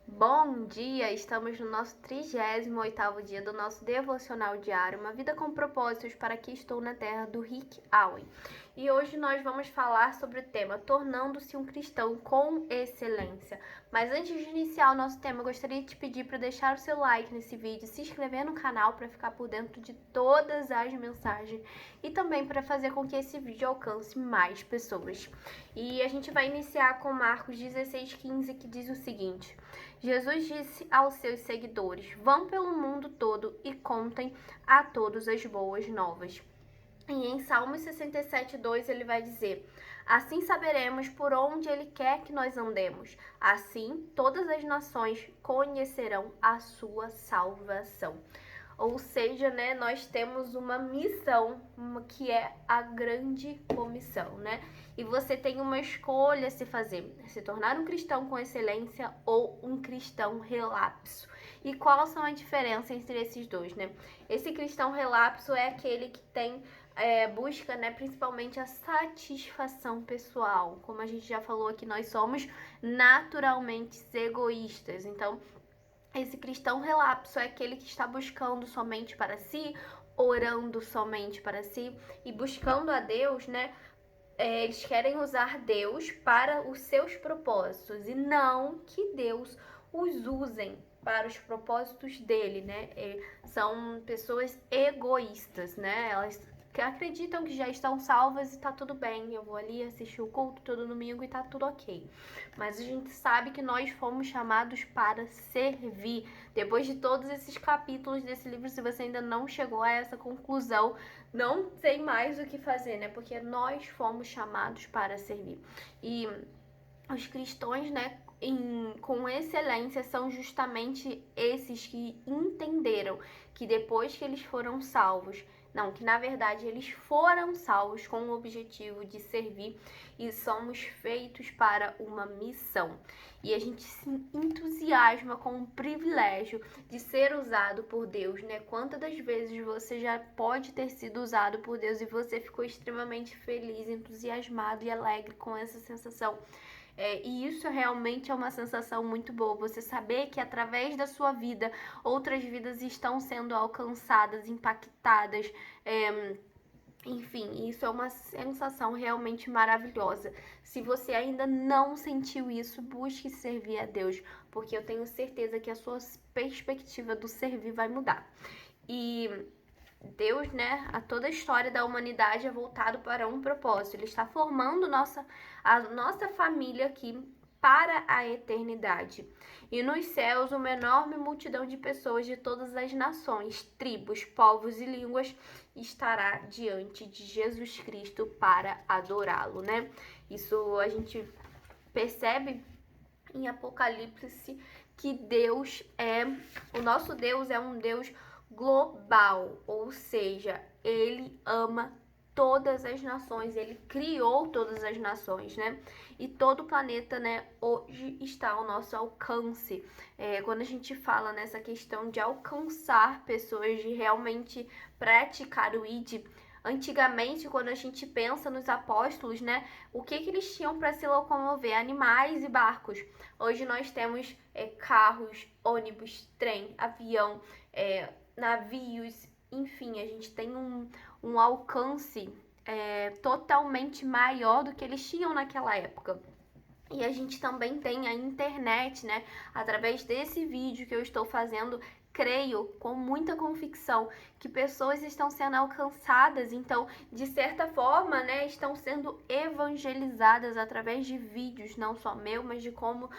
Bom dia! Estamos no nosso 38º dia do nosso devocional diário, Uma Vida com Propósitos para que estou na Terra, do Rick Allen. E hoje nós vamos falar sobre o tema Tornando-se um Cristão com Excelência. Mas antes de iniciar o nosso tema, eu gostaria de te pedir para deixar o seu like nesse vídeo, se inscrever no canal para ficar por dentro de todas as mensagens e também para fazer com que esse vídeo alcance mais pessoas. E a gente vai iniciar com Marcos 16:15, que diz o seguinte: Jesus disse aos seus seguidores: vão pelo mundo todo e contem a todos as boas novas. E em Salmos 67:2 ele vai dizer: assim saberemos por onde ele quer que nós andemos. Assim todas as nações conhecerão a sua salvação. Ou seja, né, nós temos uma missão, que é a grande comissão, né? E você tem uma escolha a se fazer: se tornar um cristão com excelência ou um cristão relapso. E quais são a diferença entre esses dois, né? Esse cristão relapso é aquele que tem busca, né, principalmente a satisfação pessoal. Como a gente já falou aqui, nós somos naturalmente egoístas. Então, esse cristão relapso é aquele que está buscando somente para si, orando somente para si e buscando a Deus, né? Eles querem usar Deus para os seus propósitos e não que Deus os usem para os propósitos dele, né? São pessoas egoístas, né? Elas que acreditam que já estão salvas e tá tudo bem. Eu vou ali assistir o culto todo domingo e tá tudo ok. Mas a gente sabe que nós fomos chamados para servir. Depois de todos esses capítulos desse livro, se você ainda não chegou a essa conclusão, não tem mais o que fazer, né? Porque nós fomos chamados para servir. E os cristãos, né, com excelência, são justamente esses que entenderam que depois que eles foram salvos, não, que na verdade eles foram salvos com o objetivo de servir e somos feitos para uma missão. E a gente se entusiasma com o privilégio de ser usado por Deus, né? Quantas das vezes você já pode ter sido usado por Deus e você ficou extremamente feliz, entusiasmado e alegre com essa sensação? E isso realmente é uma sensação muito boa, você saber que através da sua vida, outras vidas estão sendo alcançadas, impactadas, enfim, isso é uma sensação realmente maravilhosa. Se você ainda não sentiu isso, busque servir a Deus, porque eu tenho certeza que a sua perspectiva do servir vai mudar. E Deus, né, a toda a história da humanidade é voltado para um propósito. Ele está formando a nossa família aqui para a eternidade. E nos céus, uma enorme multidão de pessoas de todas as nações, tribos, povos e línguas estará diante de Jesus Cristo para adorá-lo, né? Isso a gente percebe em Apocalipse que o nosso Deus é um Deus global, ou seja, ele ama todas as nações, ele criou todas as nações, né? E todo o planeta, né, hoje está ao nosso alcance. Quando a gente fala nessa questão de alcançar pessoas, de realmente praticar o ID, antigamente, quando a gente pensa nos apóstolos, né, o que eles tinham para se locomover? Animais e barcos. Hoje nós temos carros, ônibus, trem, avião, navios, enfim, a gente tem um alcance totalmente maior do que eles tinham naquela época. E a gente também tem a internet, né? Através desse vídeo que eu estou fazendo, creio com muita convicção que pessoas estão sendo alcançadas, então, de certa forma, né, estão sendo evangelizadas através de vídeos, não só meu, mas de como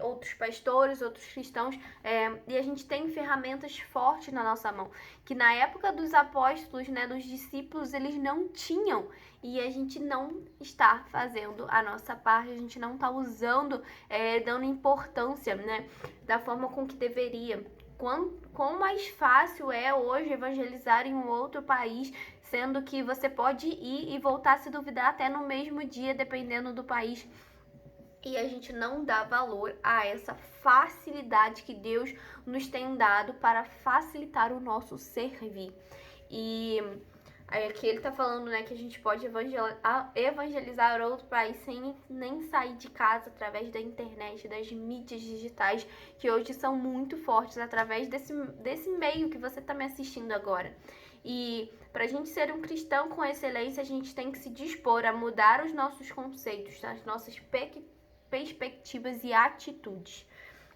outros pastores, outros cristãos, e a gente tem ferramentas fortes na nossa mão, que na época dos apóstolos, né, dos discípulos, eles não tinham, e a gente não está fazendo a nossa parte, a gente não está usando, dando importância, né, da forma com que deveria. Quão mais fácil é hoje evangelizar em um outro país, sendo que você pode ir e voltar, se duvidar, até no mesmo dia, dependendo do país. E a gente não dá valor a essa facilidade que Deus nos tem dado para facilitar o nosso servir. E Aí aqui ele tá falando, né, que a gente pode evangelizar outro país sem nem sair de casa, através da internet, das mídias digitais, que hoje são muito fortes, através desse meio que você tá me assistindo agora. E pra gente ser um cristão com excelência, a gente tem que se dispor a mudar os nossos conceitos, as nossas perspectivas e atitudes.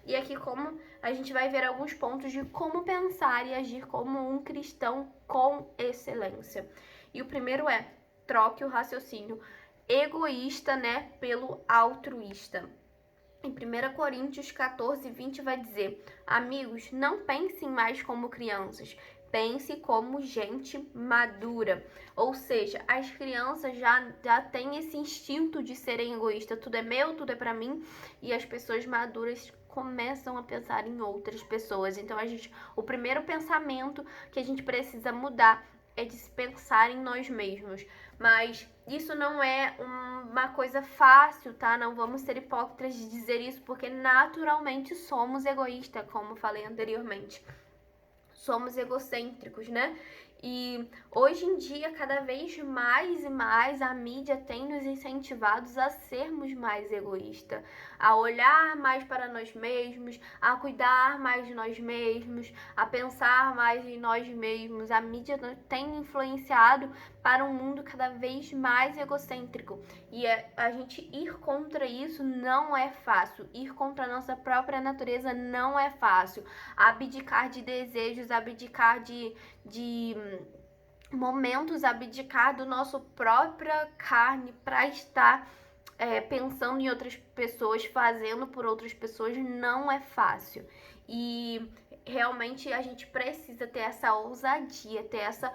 E aqui como a gente vai ver alguns pontos de como pensar e agir como um cristão com excelência. E o primeiro é: troque o raciocínio egoísta, né, pelo altruísta. Em 1 Coríntios 14, 20 vai dizer: amigos, não pensem mais como crianças, pense como gente madura. Ou seja, as crianças já têm esse instinto de serem egoístas. Tudo é meu, tudo é pra mim. E as pessoas maduras começam a pensar em outras pessoas. Então o primeiro pensamento que a gente precisa mudar é de se pensar em nós mesmos. Mas isso não é uma coisa fácil, tá? Não vamos ser hipócritas de dizer isso, porque naturalmente somos egoístas, como falei anteriormente. Somos egocêntricos, né? E hoje em dia, cada vez mais e mais, a mídia tem nos incentivados a sermos mais egoístas, a olhar mais para nós mesmos, a cuidar mais de nós mesmos, a pensar mais em nós mesmos. A mídia tem influenciado para um mundo cada vez mais egocêntrico. E a gente ir contra isso não é fácil. Ir contra a nossa própria natureza não é fácil. Abdicar de desejos, abdicar de momentos, abdicar do nosso própria carne para estar pensando em outras pessoas, fazendo por outras pessoas, não é fácil. E realmente a gente precisa ter essa ousadia, ter essa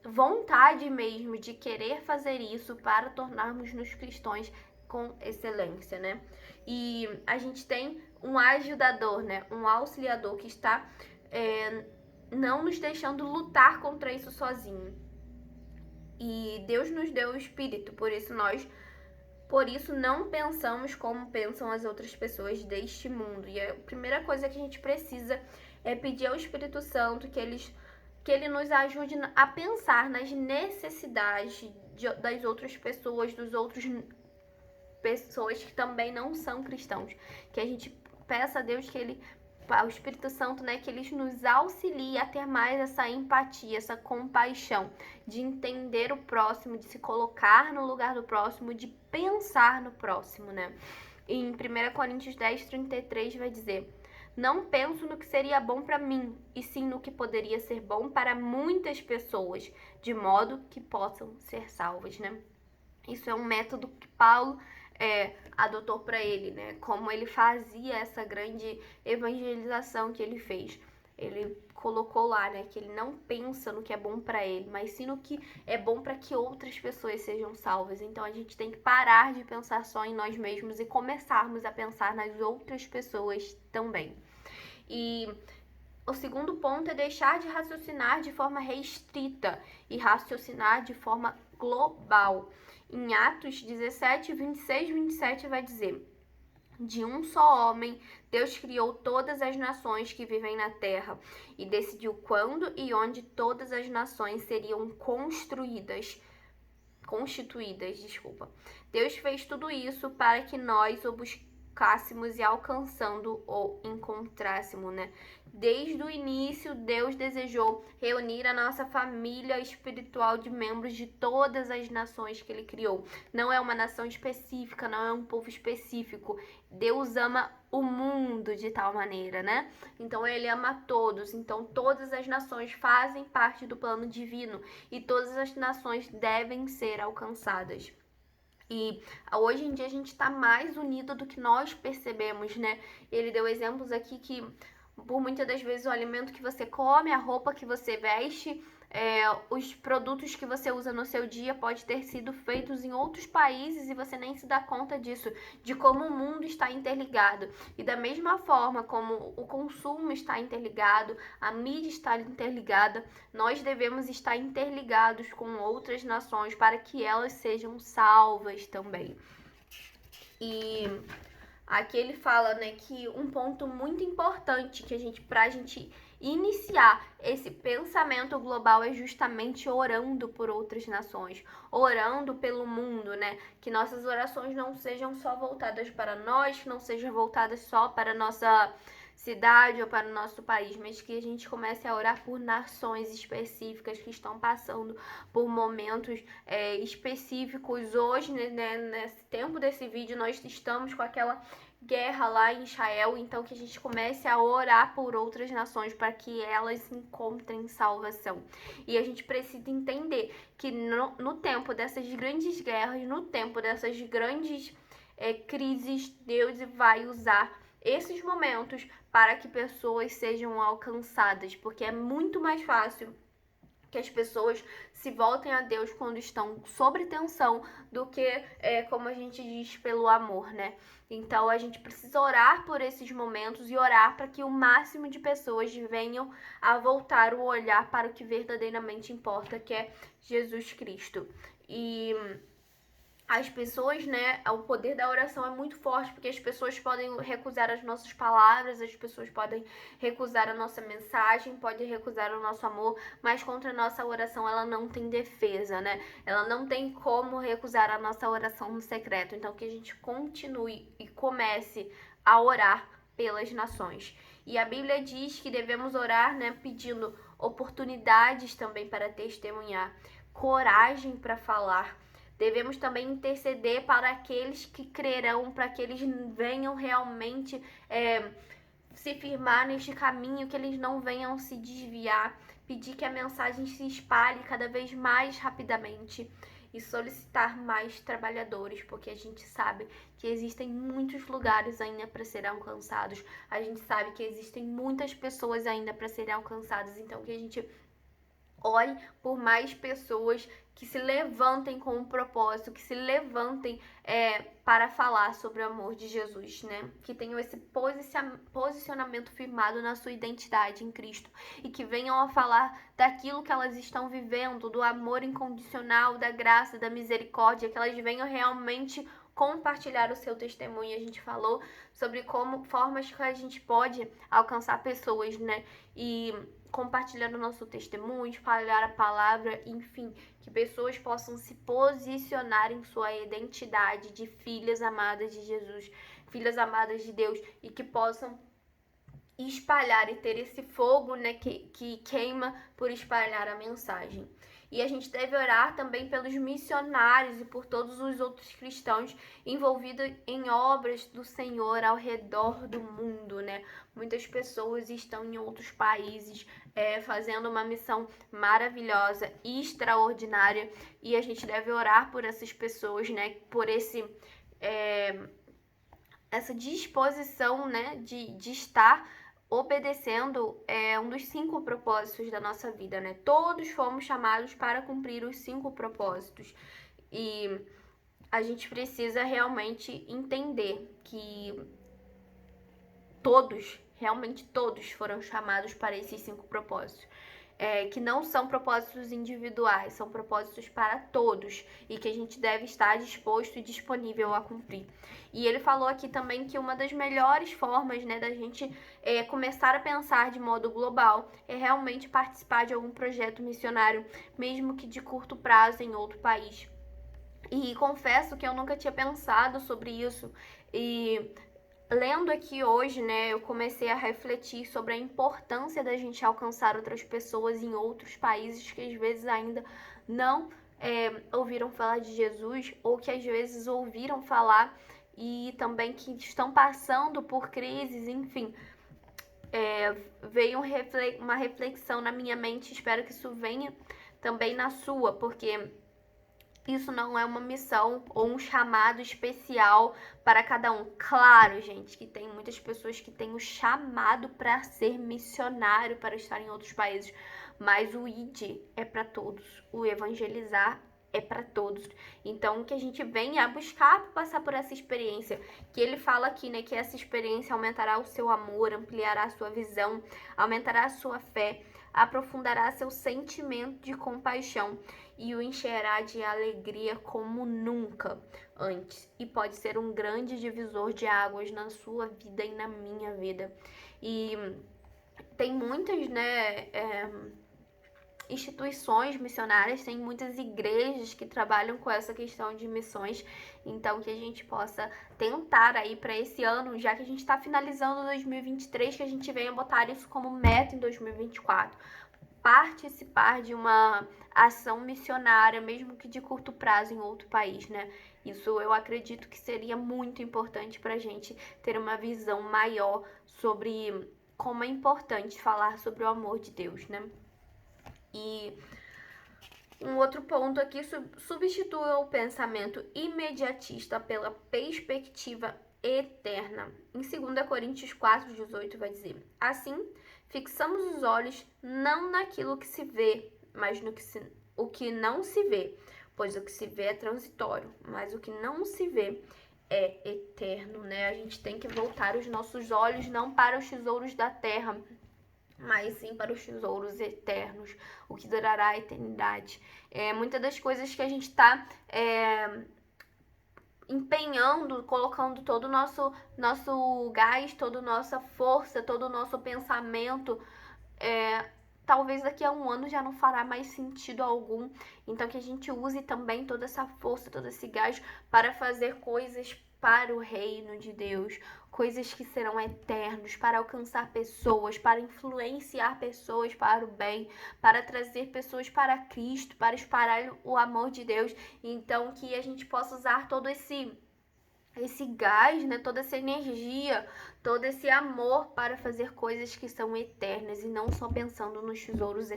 vontade mesmo de querer fazer isso para tornarmos-nos cristãos com excelência, né? E a gente tem um ajudador, né? Um auxiliador que está não nos deixando lutar contra isso sozinho. E Deus nos deu o Espírito, por isso não pensamos como pensam as outras pessoas deste mundo. E a primeira coisa que a gente precisa é pedir ao Espírito Santo que ele nos ajude a pensar nas necessidades das outras pessoas, dos outros pessoas que também não são cristãos. Que a gente peça a Deus o Espírito Santo, né, que ele nos auxilie a ter mais essa empatia, essa compaixão, de entender o próximo, de se colocar no lugar do próximo, de pensar no próximo, né? E em 1 Coríntios 10, 33 vai dizer: não penso no que seria bom para mim, e sim no que poderia ser bom para muitas pessoas, de modo que possam ser salvas, né? Isso é um método que Paulo adotou para ele, né? Como ele fazia essa grande evangelização que ele fez. Ele colocou lá, né, que ele não pensa no que é bom para ele, mas sim no que é bom para que outras pessoas sejam salvas. Então a gente tem que parar de pensar só em nós mesmos e começarmos a pensar nas outras pessoas também. E o segundo ponto é deixar de raciocinar de forma restrita e raciocinar de forma global. Em Atos 17, 26 e 27 vai dizer: de um só homem, Deus criou todas as nações que vivem na terra e decidiu quando e onde todas as nações seriam constituídas. Deus fez tudo isso para que nós o buscássemos e alcançando ou encontrássemos, né? Desde o início, Deus desejou reunir a nossa família espiritual de membros de todas as nações que Ele criou. Não é uma nação específica, não é um povo específico. Deus ama o mundo de tal maneira, né? Então Ele ama todos. Então todas as nações fazem parte do plano divino e todas as nações devem ser alcançadas. E hoje em dia a gente está mais unido do que nós percebemos, né? Ele deu exemplos aqui que por muitas das vezes o alimento que você come, a roupa que você veste, os produtos que você usa no seu dia pode ter sido feitos em outros países e você nem se dá conta disso, de como o mundo está interligado. E da mesma forma como o consumo está interligado, a mídia está interligada, nós devemos estar interligados com outras nações para que elas sejam salvas também. E aqui ele fala, né, que um ponto muito importante pra gente iniciar esse pensamento global é justamente orando por outras nações, orando pelo mundo, né? Que nossas orações não sejam só voltadas para nós, que não sejam voltadas só para a nossa cidade ou para o nosso país, mas que a gente comece a orar por nações específicas que estão passando por momentos específicos. Hoje, né, nesse tempo desse vídeo, nós estamos com aquela guerra lá em Israel, então que a gente comece a orar por outras nações para que elas encontrem salvação. E a gente precisa entender que no tempo dessas grandes guerras, no tempo dessas grandes crises, Deus vai usar esses momentos para que pessoas sejam alcançadas, porque é muito mais fácil que as pessoas se voltem a Deus quando estão sob tensão do que, como a gente diz, pelo amor, né? Então a gente precisa orar por esses momentos e orar para que o máximo de pessoas venham a voltar o olhar para o que verdadeiramente importa, que é Jesus Cristo. E as pessoas, né, o poder da oração é muito forte, porque as pessoas podem recusar as nossas palavras, as pessoas podem recusar a nossa mensagem, podem recusar o nosso amor, mas contra a nossa oração ela não tem defesa, né? Ela não tem como recusar a nossa oração no secreto. Então que a gente continue e comece a orar pelas nações. E a Bíblia diz que devemos orar, né, pedindo oportunidades também para testemunhar, coragem para falar. Devemos também interceder para aqueles que crerão, para que eles venham realmente se firmar neste caminho, que eles não venham se desviar, pedir que a mensagem se espalhe cada vez mais rapidamente e solicitar mais trabalhadores, porque a gente sabe que existem muitos lugares ainda para serem alcançados, a gente sabe que existem muitas pessoas ainda para serem alcançadas, então que a gente ore por mais pessoas que se levantem com um propósito, que se levantem para falar sobre o amor de Jesus, né? Que tenham esse posicionamento firmado na sua identidade em Cristo e que venham a falar daquilo que elas estão vivendo, do amor incondicional, da graça, da misericórdia, que elas venham realmente compartilhar o seu testemunho. A gente falou sobre formas que a gente pode alcançar pessoas, né? E compartilhando o nosso testemunho, espalhar a palavra, enfim, que pessoas possam se posicionar em sua identidade de filhas amadas de Jesus, filhas amadas de Deus, e que possam espalhar e ter esse fogo, né, que queima por espalhar a mensagem. E a gente deve orar também pelos missionários e por todos os outros cristãos envolvidos em obras do Senhor ao redor do mundo, né? Muitas pessoas estão em outros países fazendo uma missão maravilhosa e extraordinária, e a gente deve orar por essas pessoas, né? Por essa disposição, né, de estar obedecendo um dos 5 propósitos da nossa vida, né? Todos fomos chamados para cumprir os 5 propósitos. E a gente precisa realmente entender que realmente todos foram chamados para esses 5 propósitos. Que não são propósitos individuais, são propósitos para todos e que a gente deve estar disposto e disponível a cumprir. E ele falou aqui também que uma das melhores formas, né, da gente começar a pensar de modo global é realmente participar de algum projeto missionário, mesmo que de curto prazo em outro país. E confesso que eu nunca tinha pensado sobre isso, e lendo aqui hoje, né, eu comecei a refletir sobre a importância da gente alcançar outras pessoas em outros países que às vezes ainda não ouviram falar de Jesus, ou que às vezes ouviram falar e também que estão passando por crises, enfim. Veio uma reflexão na minha mente, espero que isso venha também na sua, porque isso não é uma missão ou um chamado especial para cada um. Claro, gente, que tem muitas pessoas que têm o chamado para ser missionário, para estar em outros países, mas o ID é para todos, o evangelizar é para todos. Então, que a gente venha a buscar passar por essa experiência, que ele fala aqui, né, que essa experiência aumentará o seu amor, ampliará a sua visão, aumentará a sua fé, aprofundará seu sentimento de compaixão e o encherá de alegria como nunca antes. E pode ser um grande divisor de águas na sua vida e na minha vida. E tem muitas, né, instituições missionárias, tem muitas igrejas que trabalham com essa questão de missões, então que a gente possa tentar aí para esse ano, já que a gente está finalizando 2023, que a gente venha botar isso como meta em 2024, participar de uma ação missionária, mesmo que de curto prazo em outro país, né? Isso eu acredito que seria muito importante para a gente ter uma visão maior sobre como é importante falar sobre o amor de Deus, né? E um outro ponto aqui, substitua o pensamento imediatista pela perspectiva eterna. Em 2 Coríntios 4:18 vai dizer: assim, fixamos os olhos não naquilo que se vê, mas o que não se vê, pois o que se vê é transitório, mas o que não se vê é eterno, né? A gente tem que voltar os nossos olhos não para os tesouros da terra, mas sim para os tesouros eternos, o que durará a eternidade. Muitas das coisas que a gente está empenhando, colocando todo o nosso gás, toda a nossa força, todo o nosso pensamento, talvez daqui a um ano já não fará mais sentido algum. Então que a gente use também toda essa força, todo esse gás para fazer coisas para o reino de Deus, coisas que serão eternos, para alcançar pessoas, para influenciar pessoas para o bem, para trazer pessoas para Cristo, para espalhar o amor de Deus. Então que a gente possa usar todo esse gás, né, toda essa energia, todo esse amor para fazer coisas que são eternas e não só pensando nos tesouros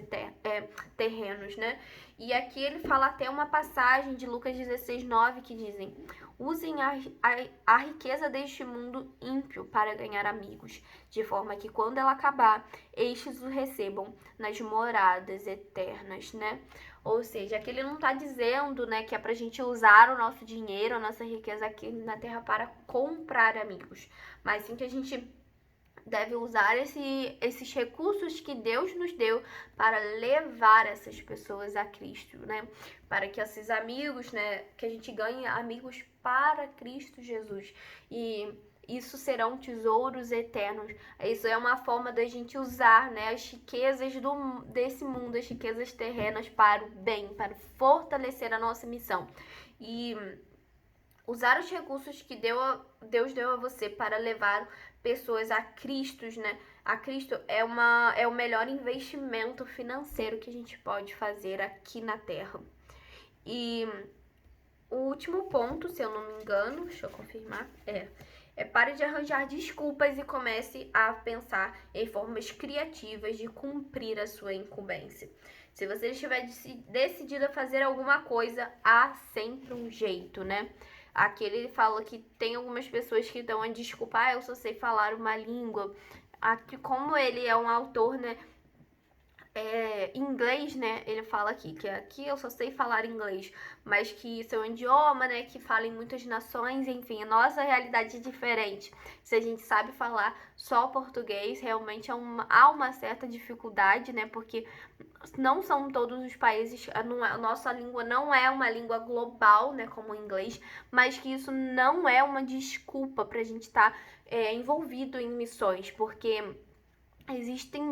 terrenos, né? E aqui ele fala até uma passagem de Lucas 16:9 que dizem: usem a riqueza deste mundo ímpio para ganhar amigos, de forma que quando ela acabar, estes o recebam nas moradas eternas, né? Ou seja, aqui ele não está dizendo, né, que é pra gente usar o nosso dinheiro, a nossa riqueza aqui na terra para comprar amigos, mas sim que a gente deve usar esses recursos que Deus nos deu para levar essas pessoas a Cristo, né? Para que esses amigos, né, que a gente ganhe amigos para Cristo Jesus. E isso serão tesouros eternos. Isso é uma forma da gente usar, né, as riquezas desse mundo, as riquezas terrenas para o bem, para fortalecer a nossa missão. E usar os recursos que Deus deu a você para levar pessoas a Cristo, né? A Cristo é o melhor investimento financeiro que a gente pode fazer aqui na Terra. E o último ponto, se eu não me engano, deixa eu confirmar, pare de arranjar desculpas e comece a pensar em formas criativas de cumprir a sua incumbência. Se você estiver decidido a fazer alguma coisa, há sempre um jeito, né? Aqui ele fala que tem algumas pessoas que dão a desculpa, eu só sei falar uma língua. Aqui, como ele é um autor, né, inglês, né, ele fala aqui que aqui eu só sei falar inglês, mas que isso é um idioma, né, que fala em muitas nações, enfim, a nossa realidade é diferente. Se a gente sabe falar só português, realmente há uma certa dificuldade, né, porque não são todos os países, a nossa língua não é uma língua global, né, como o inglês, mas que isso não é uma desculpa para a gente estar envolvido em missões, porque existem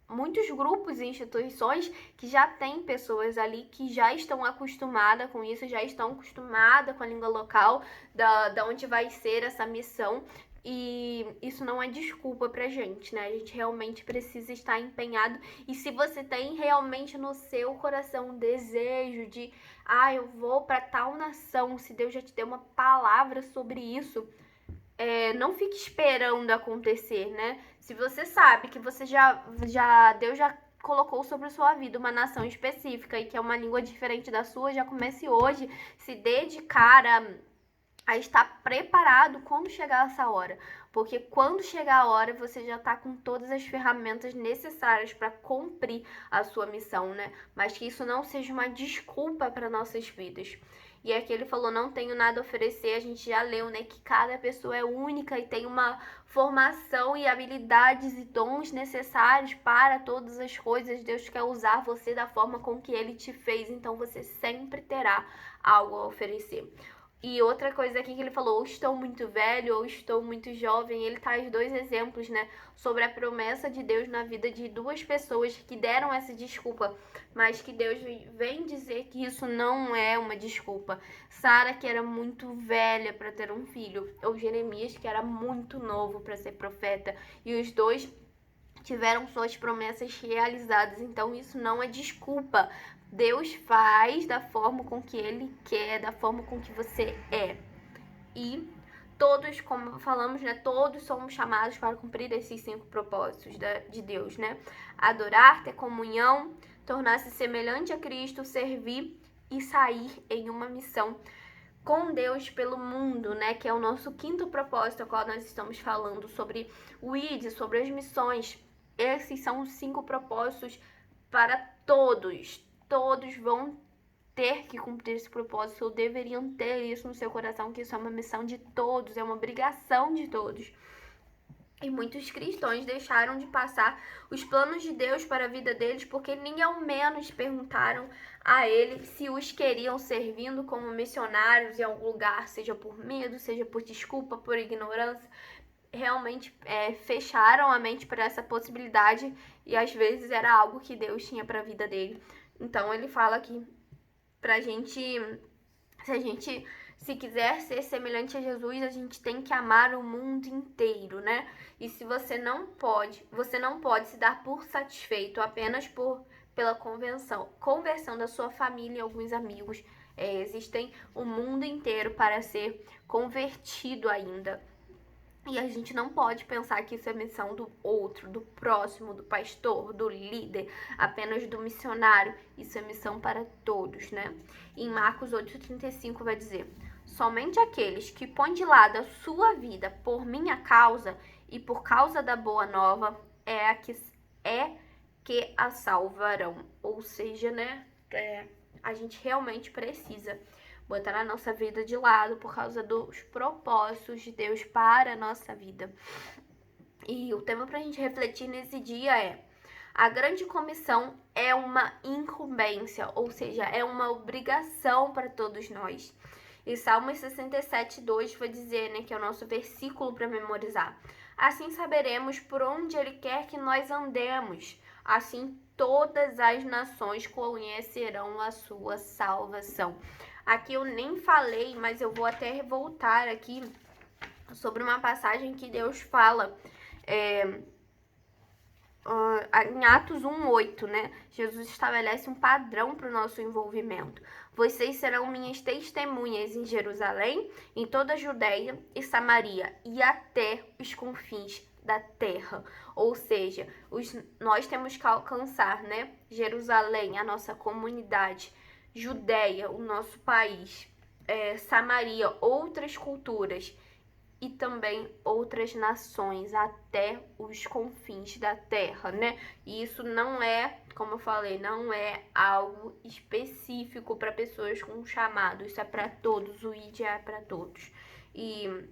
muitos grupos e instituições que já têm pessoas ali que já estão acostumadas com isso, já estão acostumadas com a língua local, da onde vai ser essa missão. E isso não é desculpa pra gente, né? A gente realmente precisa estar empenhado. E se você tem realmente no seu coração um desejo de, eu vou pra tal nação, se Deus já te deu uma palavra sobre isso, não fique esperando acontecer, né? Se você sabe que você Deus já colocou sobre sua vida uma nação específica e que é uma língua diferente da sua, já comece hoje, se dedicar a estar preparado quando chegar essa hora. Porque quando chegar a hora, você já está com todas as ferramentas necessárias para cumprir a sua missão, né? Mas que isso não seja uma desculpa para nossas vidas. E aqui ele falou, não tenho nada a oferecer, a gente já leu, né, que cada pessoa é única e tem uma formação e habilidades e dons necessários para todas as coisas. Deus quer usar você da forma com que Ele te fez, então você sempre terá algo a oferecer. E outra coisa aqui que ele falou, ou estou muito velho ou estou muito jovem, ele traz dois exemplos, né, sobre a promessa de Deus na vida de duas pessoas que deram essa desculpa, mas que Deus vem dizer que isso não é uma desculpa. Sara, que era muito velha para ter um filho, ou Jeremias, que era muito novo para ser profeta, e os dois tiveram suas promessas realizadas, então isso não é desculpa. Deus faz da forma com que Ele quer, da forma com que você é. E todos, como falamos, né, todos somos chamados para cumprir esses 5 propósitos de Deus, né? Adorar, ter comunhão, tornar-se semelhante a Cristo, servir e sair em uma missão com Deus pelo mundo, né? Que é o nosso 5º propósito, ao qual nós estamos falando sobre o ID, sobre as missões. Esses são os 5 propósitos para todos. Todos vão ter que cumprir esse propósito, ou deveriam ter isso no seu coração, que isso é uma missão de todos, é uma obrigação de todos. E muitos cristãos deixaram de passar os planos de Deus para a vida deles porque nem ao menos perguntaram a ele se os queriam servindo como missionários em algum lugar, seja por medo, seja por desculpa, por ignorância. Realmente fecharam a mente para essa possibilidade e às vezes era algo que Deus tinha para a vida dele. Então ele fala aqui pra gente, se quiser ser semelhante a Jesus, a gente tem que amar o mundo inteiro, né? E se você não pode se dar por satisfeito apenas pela conversão da sua família e alguns amigos. Existem o mundo inteiro para ser convertido ainda. E a gente não pode pensar que isso é missão do outro, do próximo, do pastor, do líder, apenas do missionário. Isso é missão para todos, né? Em Marcos 8,35 vai dizer: somente aqueles que põem de lado a sua vida por minha causa e por causa da boa nova é que a salvarão. Ou seja, né? A gente realmente precisa botar a nossa vida de lado por causa dos propósitos de Deus para a nossa vida. E o tema para a gente refletir nesse dia é: a grande comissão é uma incumbência, ou seja, é uma obrigação para todos nós. E Salmos 67:2 vai dizer, né, que é o nosso versículo para memorizar: assim saberemos por onde Ele quer que nós andemos, assim todas as nações conhecerão a sua salvação. Aqui eu nem falei, mas eu vou até voltar aqui sobre uma passagem que Deus fala em Atos 1:8, né? Jesus estabelece um padrão para o nosso envolvimento. Vocês serão minhas testemunhas em Jerusalém, em toda a Judéia e Samaria e até os confins da terra. Ou seja, nós temos que alcançar, né? Jerusalém, a nossa comunidade, Judéia, o nosso país, Samaria, outras culturas e também outras nações, até os confins da terra, né? E isso não é, como eu falei, não é algo específico para pessoas com chamado, isso é para todos, o ID é para todos. E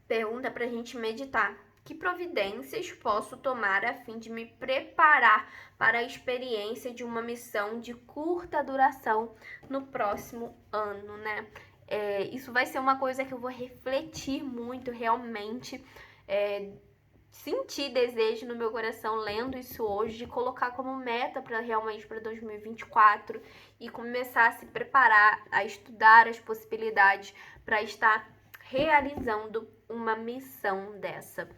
pergunta para a gente meditar: que providências posso tomar a fim de me preparar para a experiência de uma missão de curta duração no próximo ano, né? Isso vai ser uma coisa que eu vou refletir muito, realmente, sentir desejo no meu coração lendo isso hoje, de colocar como meta realmente para 2024 e começar a se preparar, a estudar as possibilidades para estar realizando uma missão dessa.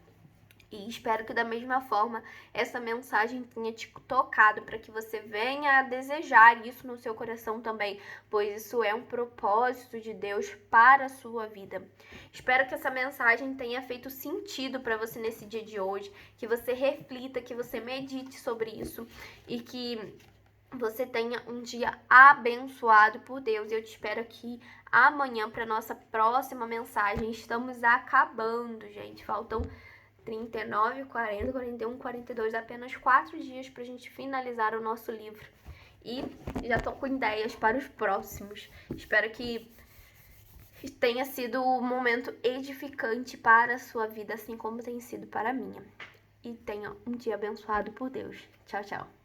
E espero que da mesma forma essa mensagem tenha te tocado para que você venha a desejar isso no seu coração também, pois isso é um propósito de Deus para a sua vida. Espero que essa mensagem tenha feito sentido para você nesse dia de hoje, que você reflita, que você medite sobre isso e que você tenha um dia abençoado por Deus. Eu te espero aqui amanhã para nossa próxima mensagem. Estamos acabando, gente. Faltam 39, 40, 41, 42, apenas 4 dias para a gente finalizar o nosso livro. E já tô com ideias para os próximos. Espero que tenha sido um momento edificante para a sua vida, assim como tem sido para a minha. E tenha um dia abençoado por Deus. Tchau, tchau.